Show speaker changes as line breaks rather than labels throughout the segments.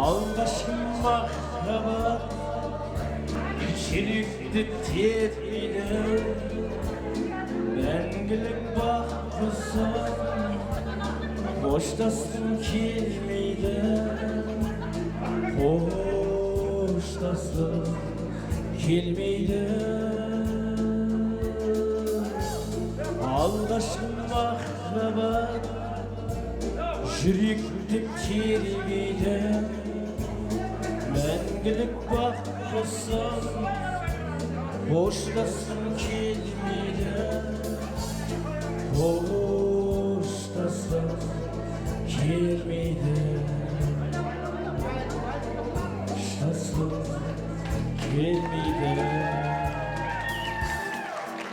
Aldaşım mahrabat Şerifli tiyetiyle Ben gelip bakmasam Boştasın kelmeyle Boştasın kelmeyle Aldaşım mahrabat Şerifli tiyetiyle Ben gelip bakmasam Boştasın kelmeyle Boştasın kelmeyle Boştasın kelmeyle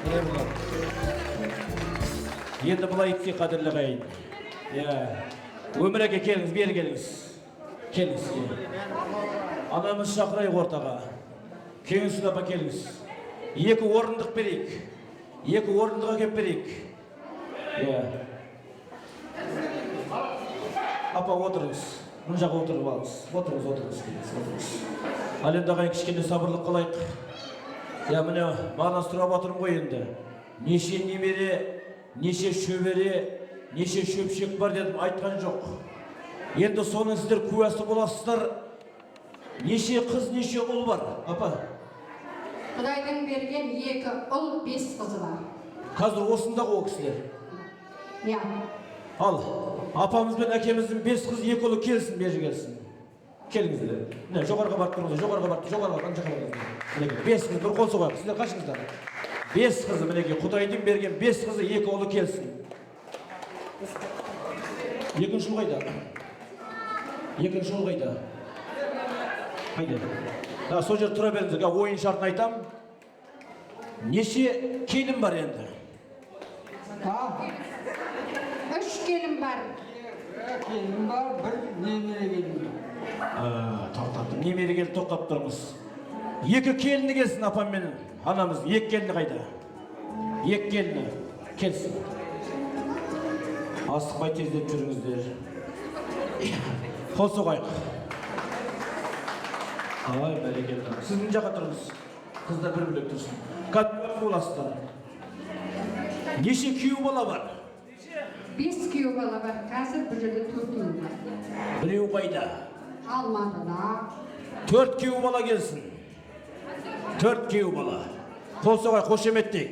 Ne bulan? Енді бұлай етсе қадірлі қайын Өмірге келіңіз, бері келіңіз Келіңіз Анамыз шақырайық ортаға Кеңесін апа келіңіз Екі орындық берейік Екі орындыға кеп берейік Апа отырыңыз Мұн жаққа отырып алыңыз Отырыңыз Ал енді ағайын кішкене сабырлық қылайық Міне маған сұрап отырмын ғой енді Неше немере Неше шөбере Неше шөпшек бар дедім айтқан жоқ Енді соның сіздер куәсі боласыздар Неше қыз, неше ұл бар, апа?
Құдайдың берген 2 ұл, 5 қызы бар.
Қазір осындағы о кісілер? Ал, апамыз бен әкеміздің 5 қыз, 2 ұлы келсін, бері келсін. Келіңіздер. Жоғарға барып тұрыңыз, жоғарға барып, жоғарға барып, мінекей, 5 қыз, бір қол соғайық, сіздер қашыңыздар? 5 қызы, мінекей, Құдайдың берген 5 қызы, 2 ұлы келсін. Екінші ұл қайда? Екінші ұл қайда? Қайда? Сол жер тұра беріңіздер, ойын шартын айтам. Неше келін бар енді?
3 келін бар.
Келін бар, бір немере келін бар.
Тоқтаттым, немере келін тоқтап тұрмыз. 2 келіні келсін апам менің, анамыз. 2 келіні қайда? 2 келіні келсін. Асықпай тездеп жүріңіздер. Қол соғайық. Ай, бәрекелді. Сіз мына жаққа тұрыңыз. Қыздар бір бөлек тұрсын. Қайтып боласыздар. Неше күйеу бала бар?
5 күйеу бала бар. Қазір бір жерде 4 бар.
Біреу қайда?
Алматыда.
4 күйеу бала келсін. 4 күйеу бала. Қол соғай, қошеметтейік.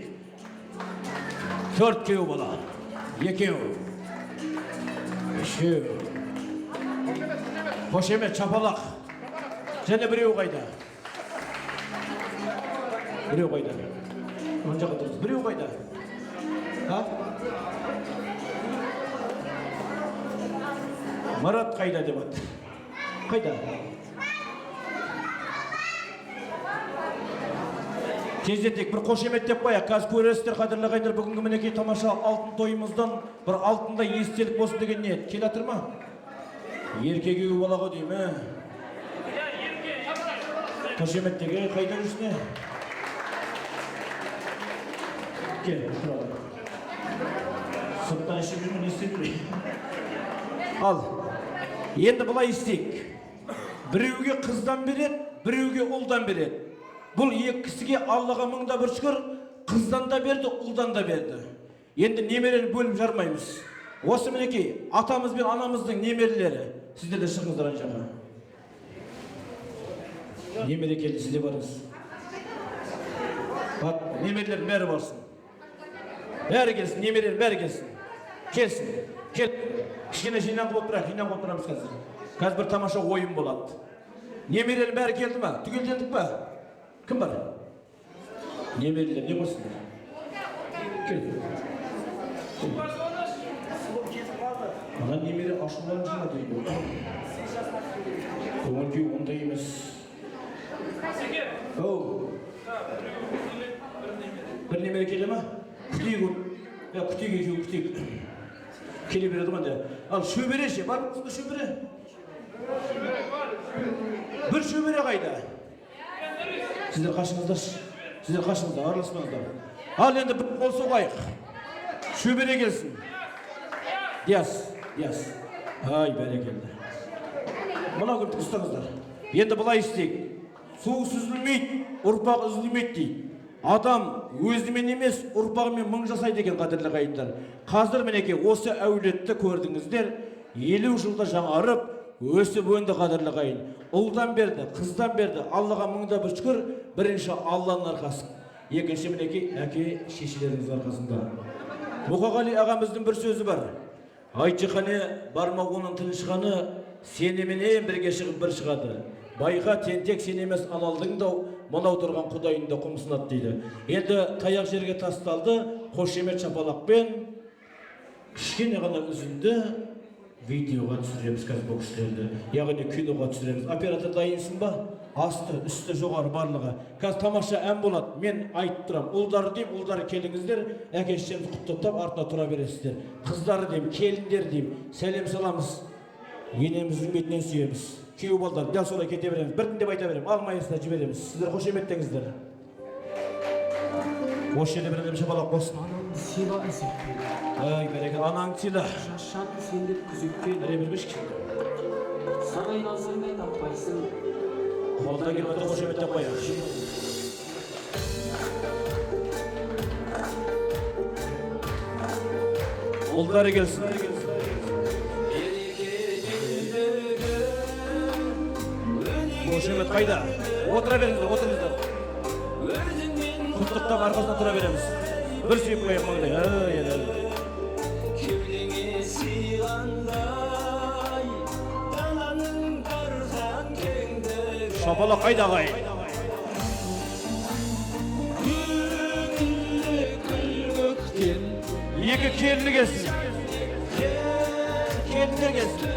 4 күйеу бала. 2, 3. Қошемет, чапалақ. Және біреу қайда? Біреу қайда? Оң жаққа тұрыңыз. Біреу қайда? Марат қайда деп атты? Қайда? Тездетек бір қошеметтеп қояқ. Қазір көресіздер қадірлі қайдар, бүгінгі мінекей тамаша алтын тойымыздан бір алтындай естелік болсын деген ниет. Кел атыр ма? Еркегі балаға деймі? Қошеметтегі қайда жүрсіне? Кел, тұрады. Сырттан ішіп жүрмін, естетілмей. Ал, енді бұлай істейік. Біреуге қыздан береді, біреуге ұлдан береді. Бұл 2 кісіге Аллаға мыңда бір шүкір, қыздан да берді, ұлдан да берді. Енді немерені бөліп жармаймыз. Осы мінекей, атамыз бен анамыздың немерелері. Сіздер де шығыңыздар ан жаққа. Немере келді, сізде барыңыз. Немерелердің бәрі барсын. Бәрі келсін, немерелердің бәрі келсін. Келсін, кел. Кішкене жинақ болып тұрамыз қазір. Қазір бір тамаша ойын болады. Немерелердің бәрі келді ма? Түгелдендік па? Кім бар? Немерелер, не болсындар? Кел. Ана немере ашуларын жина дейді. Көңіл күй ондай емес. Бір немере келе ма? Күтейік. Күтейік. Келе береді ма? Ал шөбере ше, бар мұсында шөбере? Бір шөбере қайда? Сіздер қашыңыздар, араласпаңыздар. Ал енді бір қол соғайық. Шөбере келсін. Яс. Ай, бәрекелді. Мына күнді ұстаңыздар. Енді былай істейік. Су үзілмейді, ұрпақ үзілмейді дейді. Адам өзімен емес, ұрпағымен мың жасайды деген қадірлі ағайындар. Қазір мінекей осы әулетті көрдіңіздер, 50 жылда жаңарып, өсіп өнді қадірлі ағайын. Ұлдан берді, қыздан берді, Аллаға мыңда бір шүкір, бірінші Алланың арқасы. Екінші мінекей әке шешелеріңіз арқасында. Мұқағали ағамыздың бір сөзі бар. Айтшы қане барма оның тілі шығаны, сенеменен бірге шығып бір шығады. Байға тентек сен емес аналдың да мынау тұрған құдайың да құмсынады дейді. Енді таяқ жерге тасталды, қошемет шапалақпен кішкене ғана үзінді видеоға түсіреміз қазір бұл кісілерді. Яғни киноға түсіреміз. Оператор дайынсың ба? Асты, үсті, жоғары барлығы. Қазір тамаша ән болады. Мен айтып тұрам. Ұлдары дейм, ұлдары келіңіздер, әке-шешемізді құттықтап артына тұра бересіздер. Қыздары дейм, келіндер дейм, сәлем саламыз. Енеміздің бетінен сүйеміз. Күйеу балдар, дәл солай кете береміз. Бірін деп айта береміз. Алмайысына жібереміз. Сіздер қошеметтеңіздер. Осы жерде бір әлем шапалақ болсын.
Анамды сыйла әсетпен.
Ай, береке, анаңды сыйла.
Жашаны сендеп күзеткен.
Әре бір бешкі.
Сарайласың таппайсың.
Қолда келмеді қошеметтен қоя. Ұлдары келсін. Қошемет қайда? Отыра беріңіздер, отырыңыздар. Құттықтап арқасына тұра береміз. Бір сүйіп қойып маңдай.
Кеудеңе сыйғандай, даланың барған кеңдігі.
Шапалақ қайда ағай?
Күңілі күлгіқтен
Екі келіні келсін. Келіндер келсін.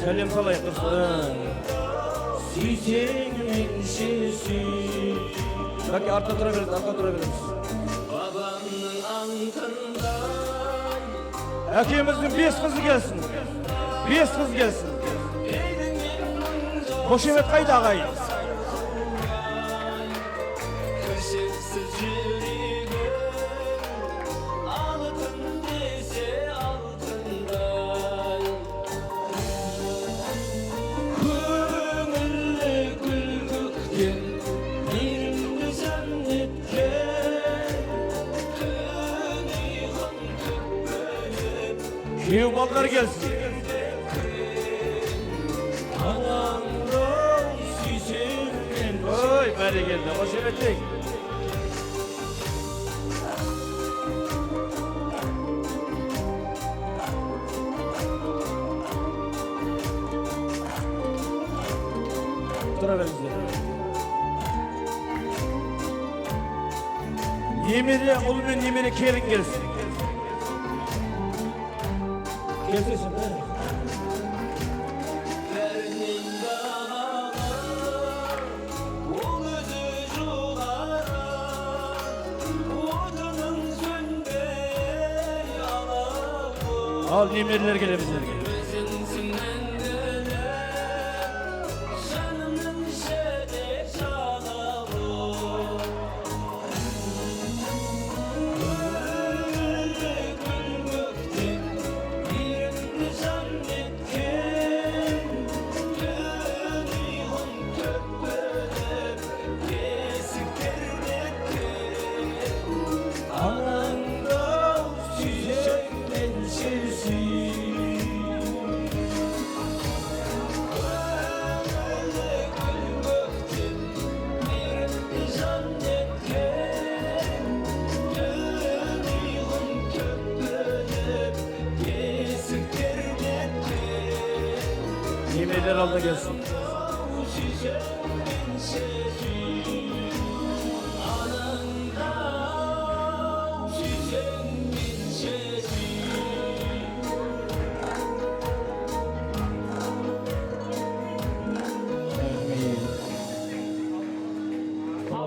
Сәлем салайық тұрсын. Сүйсең менше сүй. Бәке артқа тұра беріңіз, артқа тұра беріңіз.
бабамның антындай,
Әкеміздің 5 қызы келсін. 5 қыз келсін. Қошемет қайда ағай?
кіршіксіз жүрегі, алтын десе алтындай. Көңілі күлгіқтен мейірімді жан еткен, тұнығын төкпелеп
Күйеу балдар келсін.
анамды сүйсең мен.
Ой, бәрі келді. Қошеметтейік. Тұра беріңіздер. Немере ұл мен немере келін келсін. Келсесін.
Бәрінен бағалы, ол өзі жоғары, отының сөнбей алауы.
Ал немерелер келе біздерге.
Өзіңсің мәңгілік, жанымның жетек жалауы. Күлді күлгіқтен мейірімді жан еткен, тұнығын төкпелеп бесік тербеткен. Анаңды сүйсең менше сүй. Күлгіқтен мейірімді жан еткен, тұнығын төкпелеп бесік тербеткен.
Немерелер алда келсін.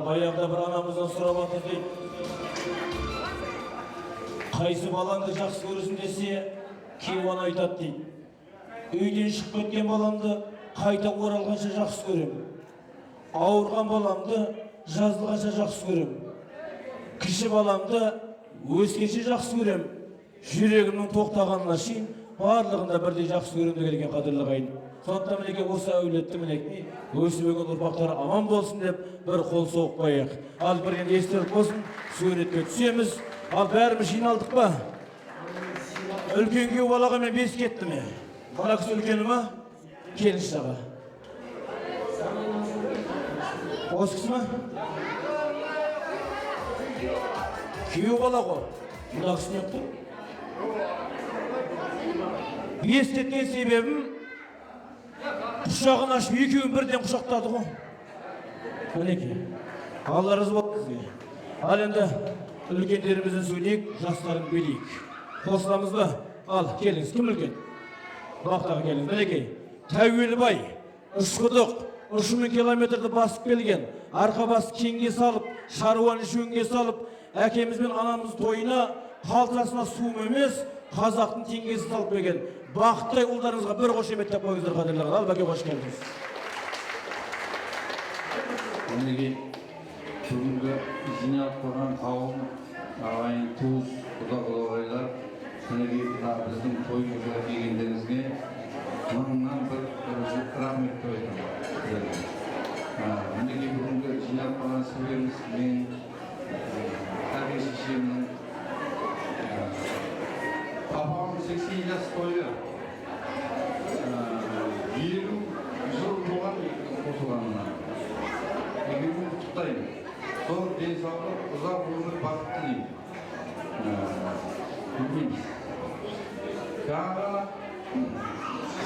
Баяғыда бір анамыздан сұрап жатыр дейді. Қайсы балаңды жақсы көресің десе, кейуан айтады дейді. Үйден шығып кеткен баламды қайта оралғанша жақсы көрем. Ауырған баламды жазылғанша жақсы көрем. Кіші баламды өскенше жақсы көрем. жүрегімнің тоқтағанына шейін барлығында бірдей жақсы көремін деген қадірлі ағайын. Сондықтан мінекей осы әулеттің мінекей өсіп өнген ұрпақтары аман болсын деп бір қол соғып қояйық. Ал бір енді естелік болсын, суретке түсеміз. Ал бәріміз жиналдық па? Үлкен күйеу балаға мен 5 кетті ме? Бала кісі үлкені ма? Келінші аға. Осы кісі ма? Күйеу бала ғой. Мына кісі не қылды? 5 кеткен себебім құшағын ашып екеуін бірден құшақтады ғой. Мінекей. Алла разы болсын сізге. Ал енді үлкендерімізден сөйлейік, жастарын билейік. Қосыламыз ба? Ал, келіңіз. Кім үлкен? Бақтаға келіңіз. Мінекей. Тәуелбай, Үшқұдық, 3000 километрді басып келген, арқа басы кеңге салып, шаруаны шөңге салып, әкеміз бен анамыз тойына қалтасына суым емес, қазақтың теңгесі салып берген. Бақыттай ұлдарыңызға бір қошеметтеп қойыңыздар қадірлі. Ал бәке, қош келдіңіз.
Мінекей бүгінгі жиналып тұрған қауым, ағайын, туыс, құда-құдағайлар, мінекей біздің тойымызға келгендеріңізге мыңнан бір рахмет айтамын. Мінекей бүгінгі жиналып тұрған себебіміз мен әке шешемнің папамның 80 жас тойы 50 жыл болған қосылғанына. Екеуін құттықтаймын. Сол денсаулық, ұзақ өмір, бақыт тілеймін. Білмейміз. Жаңағы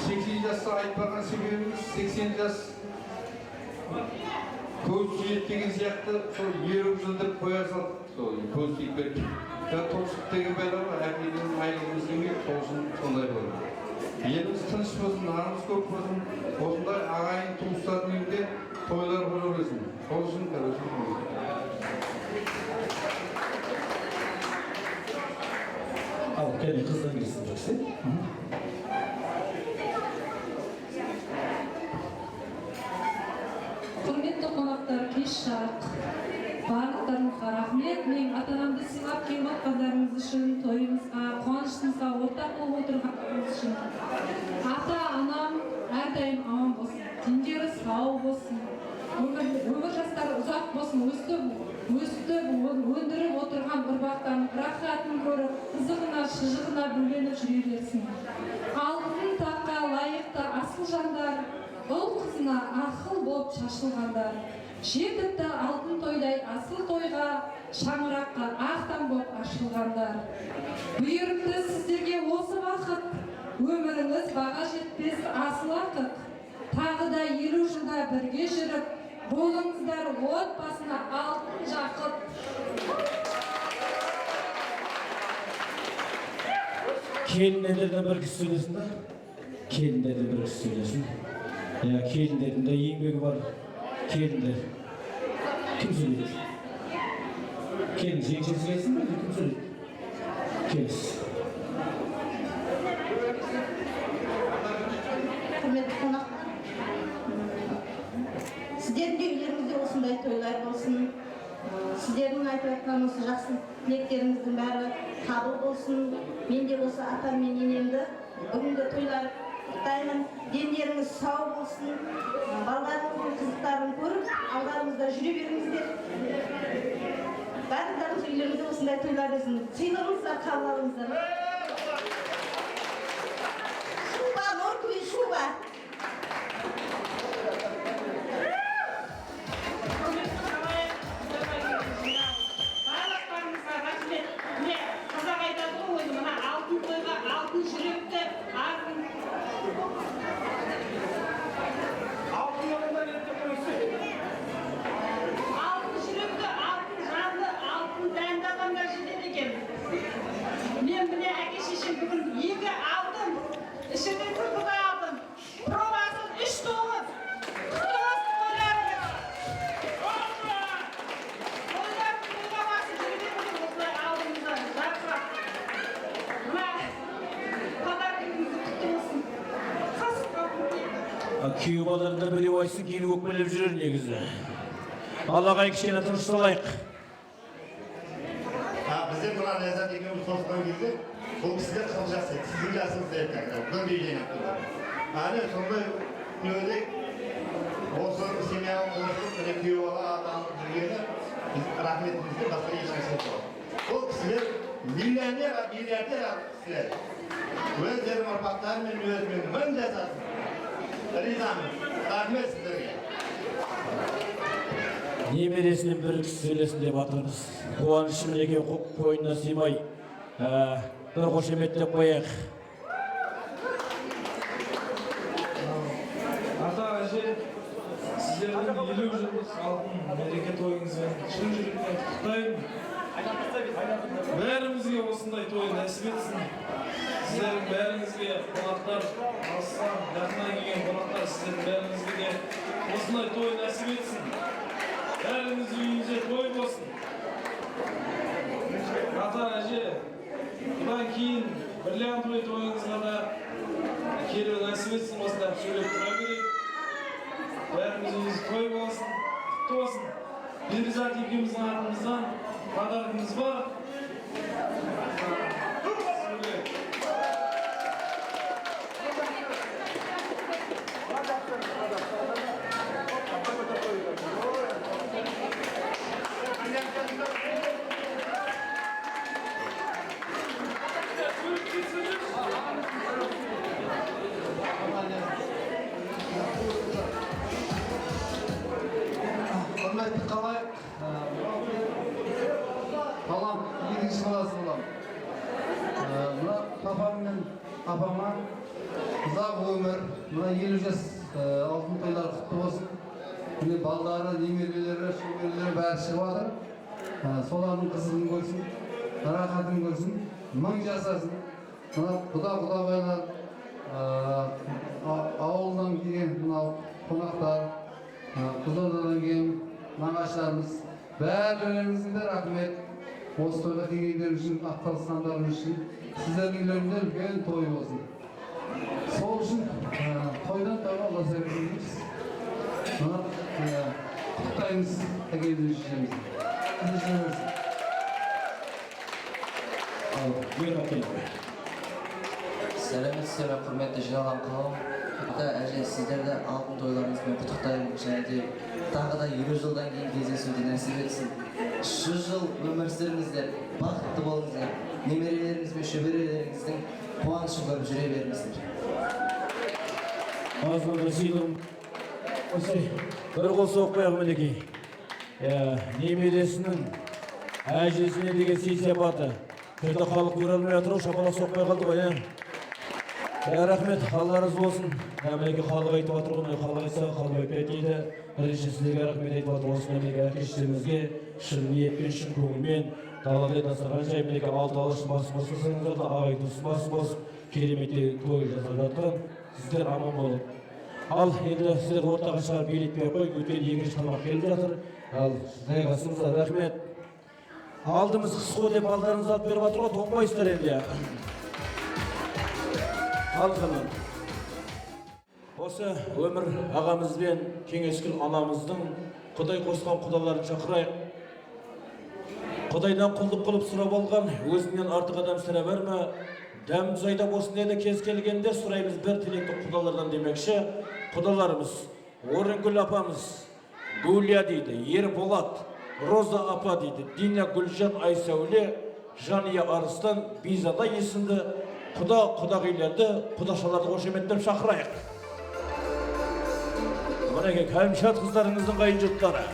80 жасқа айтпаған себебіміз 80 жас көз сүйет деген сияқты сол 20 жылдыр қоя салдық. Сол көз сүйет беріп. Тоғысып деген байлар бар, әкелердің айлығымыз демек, тоғысын сондай болады. Еліміз тыныш болсын, нарымыз көп болсын, осындай ағайын туыстардың үйінде тойлар бола берсін. Сол үшін көресін.
Ал, кәне қыздан келсін жақсы.
Құрметті қонақтар, кеш жарық. Барлықтарыңызға рахмет. Мен ата-анамды сыйлап келіп жатқандарыңыз үшін, тойымызға, қуанышымызға ортақ болып отырғаныңыз үшін. Ата-анам әрдайым аман болсын, дендері сау болсын, өмір жастары ұзақ болсын, өстіп өндіріп отырған ұрпақтан рахатын көріп, қызығына, шыжығына бөленіп жүре берсін. Алтын таққа лайықты асыл жандар, ұл қызына ақыл болып шашылғандар. Жетіпті алтын тойдай асыл тойға, шаңыраққа ақтан болып ашылғандар. Бұйырыпты сіздерге осы бақыт, өміріңіз баға жетпес асыл ақыт. Тағы да 50 жылда бірге жүріп, болыңыздар отбасына алтын жақыт.
Келіндерден бір кісі сөйлесін да? Келіндерден бір кісі сөйлесін. Келіндердің де еңбегі бар. Келіндер. Кім сөйлейді? Келін, жеңшесі келсін бе? Кім сөйлейді? Келіс.
Құрметті қонақтар, сіздердің де үйлеріңізде осындай тойлар болсын. Сіздердің айтып жатқан осы жақсы тілектеріңіздің бәрі қабыл болсын. Мен де осы атам мен енемді бүгінгі тойлар құттықтаймын. Дендеріңіз сау болсын. Балаларыңыздың қызықтарын көріп, алдарыңызда жүре беріңіздер. Барлықтарыңыз үйлеріңізде осындай тойлар болсын. Сыйлығыңыздар, қабыл алыңыздар. Шуба, моркови, шуба.
Күйеу балаларында біреу айтсын, кейін өкпелеп жүрер негізі. Аллаға кішкене тынышталайық.
Бізде мына ләззат екеуміз тосқан кезде сол кісілер қыл жасайды, сіздің жасыңызда екен, бүгін бейленіп тұрды. Әлі сондай күнде осы семьяның қосылып, міне күйеу бала атанып жүргені, біз рахметімізде басқа ешқашан жоқ. Ол кісілер миллионер кісілер. Өздерінің ұрпақтары мен өзімен мін жасасын. Ризамыз. Рахмет сіздерге.
Немересінен бір кісі сөйлесін деп жатырмыз. Қуанышым неге қойнына сыймай, бір қошеметтеп қояйық.
Ата әже, сіздердің 50 жылдық алтын мереке тойыңызбен шын жүректен құттықтаймын. Бәрімізге осындай той нәсіп етсін. Сіздердің бәріңізге қонақтар, алыстан, жақыннан келген қонақтар, сіздердің бәріңізге де осындай той нәсіп етсін. Бәріңіз үйіңізде той болсын. Ата әже, бұдан кейін бірлен тойыңызға да келу нәсіп етсін, осылар сөйлеп тұра берейік. Бәріміз үйіңіз той болсын, құтты болсын. Перизат екеуміздің атымыздан подаркымыз бар.
Құрметті қалай, балам, 2-ші класс болам. Мына папам мен апама ұзақ өмір, мына 50 жас алтын тойлар құтты болсын. Міне балдары, немерелері, шөберелері бәрі шығып жатыр. Солардың қызығын көрсін, рахатын көрсін, мың жасасын. Мына құда-құдағайлар, ауылдан келген мынау қонақтар, Қызылордадан келген нағашыларымыз, бәріңізге де рахмет. Осы тойға келгендер үшін, атсалысқандар үшін сіздердің үйлерінде үлкен той болсын. Сол үшін тойдан тойға ұласа береміз. Құттықтаймыз әкелді шешемізді.
Сәлеметсіздер, құрметті жиналған қауым. Ата әже, сіздерді алтын тойларыңызбен құттықтаймын, және де тағы да 50 жылдан кейін кездесуді нәсіп етсін. 100 жыл өмір сүріңіздер, бақытты болыңыздар, немерелеріңіз бен шөберелеріңіздің қуанышын көріп жүре беріңіздер.
Азғанда сыйлым, бір қол соқ қояқ мінекей. Немересінің әжесіне деген сый-сипаты. Көзді халық көре алмай жатыр, шапалақ соқпай қалды ғой. Рахмет, Алла разы болсын. Мінекей халық айтып жатыр ғой, халық айтса, халық айтпайды дейді. Бірінші сіздерге рахмет айтып жатыр, осы мінекей әке-шешемізге шын ниетпен, шын көңілмен далада дастархан жайып, мінекей алты алашын басып қосылсаңыздар да ағай туыс басып қосып, кереметтей той жасап жатқан. Сіздер аман болып. Ал енді сіздер ортаға шығарып билетпей қой, өткен екінші тамақ келіп жатыр. Ал жайғасыңыздар, рахмет. Алдымыз қыс қой деп алдарыңыз алып беріп жатыр ғой, тоңбайсыздар енді. Алқының. Осы өмір ағамызбен кеңескіл анамыздың Құдай қосқан құдаларын шақырайық. Құдайдан құлдық қылып сұрап алған, өзінен артық адам сірә берме. Дәм зайда болсын деді кез келгенде сұраймыз бір тілекті құдалардан демекші. Құдаларымыз, Орынгүл апамыз, Гүлия дейді, Ерболат, Роза апа дейді, Дина Гүлжан Айсәуле, Жания Арыстан, Бизада есімді құдағилерді, құдашаларды қошеметтеп шақырайық. Мінеке, кәмшат қыздарыңыздың қайын жұрттары.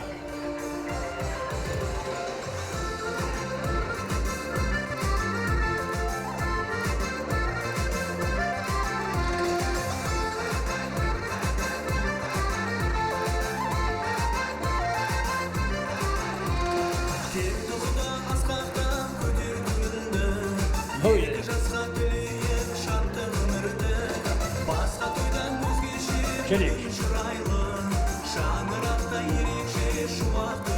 Келек.
Шаңырақта ерекше шуақты